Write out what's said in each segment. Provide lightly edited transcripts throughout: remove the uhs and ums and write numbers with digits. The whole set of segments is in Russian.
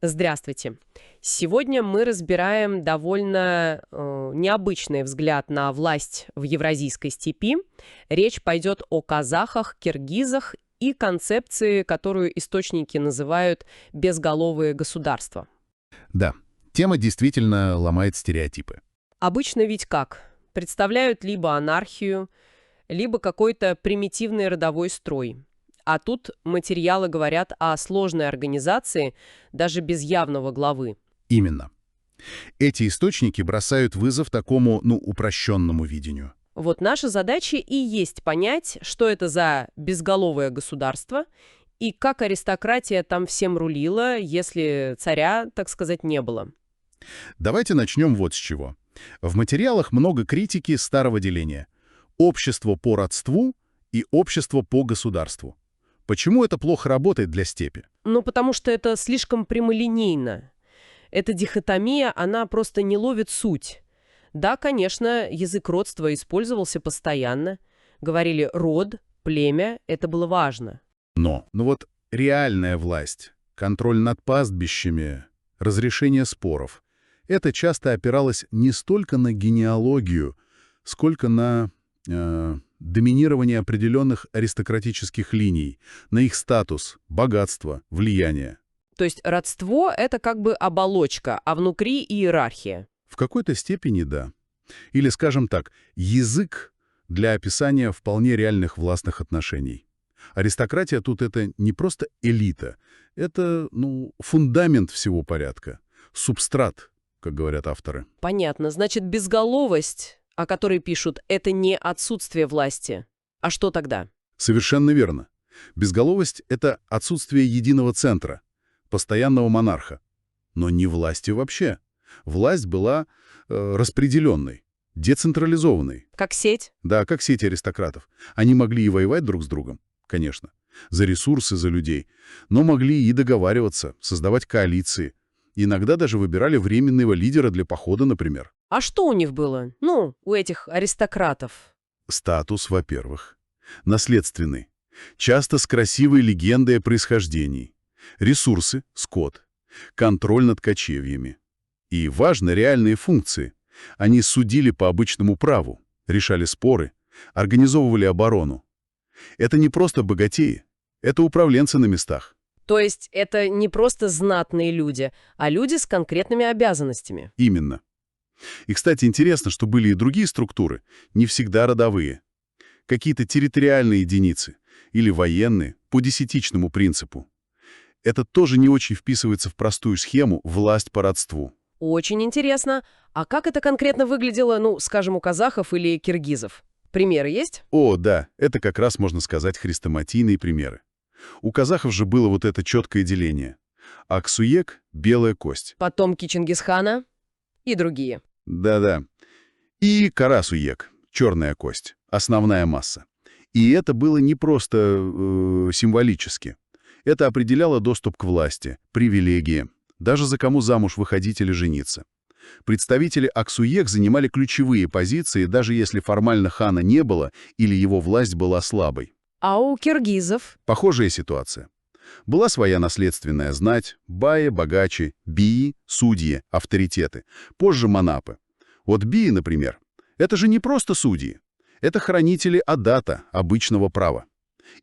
Здравствуйте. Сегодня мы разбираем довольно необычный взгляд на власть в Евразийской степи. Речь пойдет о казахах, киргизах и концепции, которую источники называют «безголовые государства». Да, тема действительно ломает стереотипы. Обычно ведь как? Представляют либо анархию, либо какой-то примитивный родовой строй. А тут материалы говорят о сложной организации, даже без явного главы. Именно. Эти источники бросают вызов такому, упрощенному видению. Вот наша задача и есть понять, что это за безголовое государство и как аристократия там всем рулила, если царя, так сказать, не было. Давайте начнем вот с чего. В материалах много критики старого деления. Общество по родству и общество по государству. Почему это плохо работает для степи? Ну, потому что это слишком прямолинейно. Эта дихотомия, она просто не ловит суть. Да, конечно, язык родства использовался постоянно. Говорили «род», «племя» — это было важно. Но вот реальная власть, контроль над пастбищами, разрешение споров — это часто опиралось не столько на генеалогию, сколько на доминирование определенных аристократических линий, на их статус, богатство, влияние. То есть родство — это как бы оболочка, а внутри иерархия. В какой-то степени да. Или, скажем так, язык для описания вполне реальных властных отношений. Аристократия тут это не просто элита, это, фундамент всего порядка, субстрат, как говорят авторы. Понятно. Значит, безголовость, о которой пишут, это не отсутствие власти. А что тогда? Совершенно верно. Безголовость — это отсутствие единого центра, постоянного монарха. Но не власти вообще. Власть была распределенной, децентрализованной. Как сеть? Да, как сети аристократов. Они могли и воевать друг с другом, конечно, за ресурсы, за людей, но могли и договариваться, создавать коалиции. Иногда даже выбирали временного лидера для похода, например. А что у них было? У этих аристократов. Статус, во-первых. Наследственный. Часто с красивой легендой о происхождении. Ресурсы, скот. Контроль над кочевьями. И, важно, реальные функции. Они судили по обычному праву, решали споры, организовывали оборону. Это не просто богатеи, это управленцы на местах. То есть это не просто знатные люди, а люди с конкретными обязанностями. Именно. И, кстати, интересно, что были и другие структуры, не всегда родовые. Какие-то территориальные единицы или военные по десятичному принципу. Это тоже не очень вписывается в простую схему «власть по родству». Очень интересно. А как это конкретно выглядело, скажем, у казахов или киргизов? Примеры есть? О, да, это как раз, можно сказать, хрестоматийные примеры. У казахов же было вот это четкое деление. Аксуек — белая кость. Потомки Чингисхана и другие. Да-да. И Карасуек — черная кость, основная масса. И это было не просто символически. Это определяло доступ к власти, привилегии, даже за кому замуж выходить или жениться. Представители Аксуек занимали ключевые позиции, даже если формально хана не было или его власть была слабой. А у киргизов? Похожая ситуация. Была своя наследственная знать, баи, богачи, бии, судьи, авторитеты, позже манапы. Вот бии, например, это же не просто судьи. Это хранители адата, обычного права.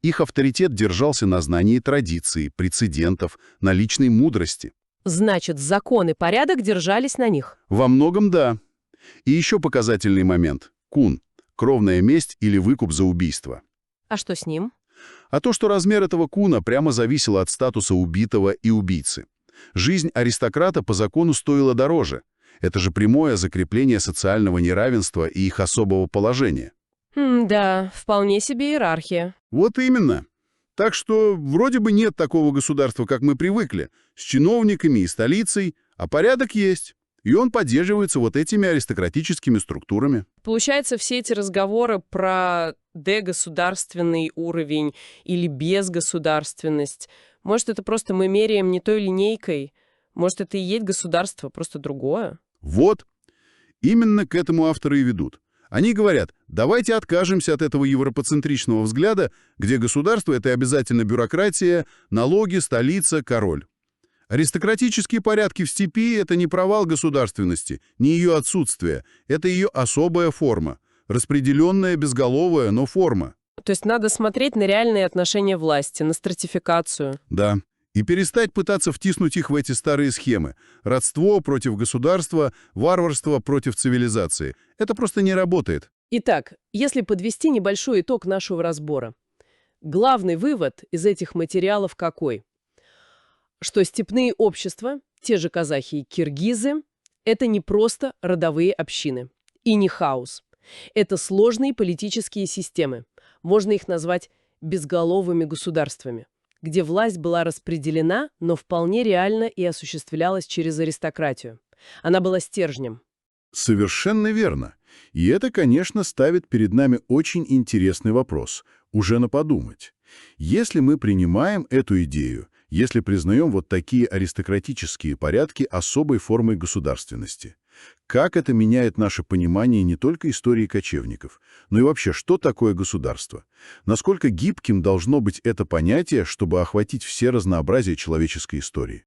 Их авторитет держался на знании традиций, прецедентов, на личной мудрости. Значит, закон и порядок держались на них. Во многом да. И еще показательный момент. Кун. Кровная месть или выкуп за убийство. А что с ним? А то, что размер этого куна прямо зависело от статуса убитого и убийцы. Жизнь аристократа по закону стоила дороже. Это же прямое закрепление социального неравенства и их особого положения. Да, вполне себе иерархия. Вот именно. Так что вроде бы нет такого государства, как мы привыкли, с чиновниками и столицей, а порядок есть. И он поддерживается вот этими аристократическими структурами. Получается, все эти разговоры про дегосударственный уровень или безгосударственность, может, это просто мы меряем не той линейкой, может, это и есть государство, просто другое? Вот. Именно к этому авторы и ведут. Они говорят, давайте откажемся от этого европоцентричного взгляда, где государство — это обязательно бюрократия, налоги, столица, король. Аристократические порядки в степи — это не провал государственности, не ее отсутствие, это ее особая форма, распределенная, безголовая, но форма. То есть надо смотреть на реальные отношения власти, на стратификацию. Да. И перестать пытаться втиснуть их в эти старые схемы. Родство против государства, варварство против цивилизации. Это просто не работает. Итак, если подвести небольшой итог нашего разбора, главный вывод из этих материалов какой? Что степные общества, те же казахи и киргизы, это не просто родовые общины и не хаос. Это сложные политические системы. Можно их назвать безголовыми государствами, где власть была распределена, но вполне реально и осуществлялась через аристократию. Она была стержнем. Совершенно верно. И это, конечно, ставит перед нами очень интересный вопрос, уже на подумать. Если мы принимаем эту идею, если признаем вот такие аристократические порядки особой формой государственности, как это меняет наше понимание не только истории кочевников, но и вообще, что такое государство? Насколько гибким должно быть это понятие, чтобы охватить все разнообразие человеческой истории?